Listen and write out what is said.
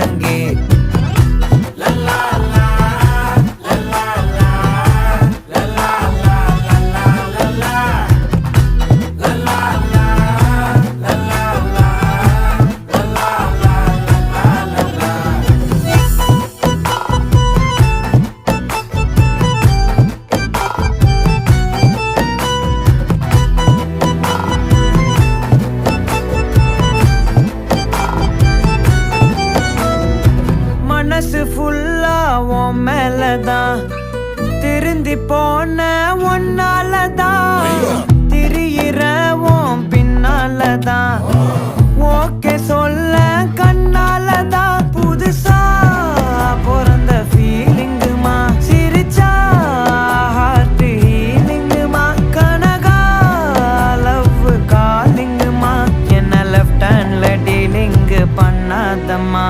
முழங்கே. மனசு ஃபுல்லா உன் மேலதான், திருந்தி போன ஒன்னாலதான், திரியிற உன் பின்னாலதான், ஓகே சொல்ல கண்ணாலதான். புதுசா பிறந்த ஃபீலிங்குமா, சிரிச்சா ஹார்ட் ஹீலிங்குமா, கனகா லவ் காலிங்குமா, என்ன லெஃப்ட் ஹேண்ட்ல டீலிங்கு பண்ணாதம்மா.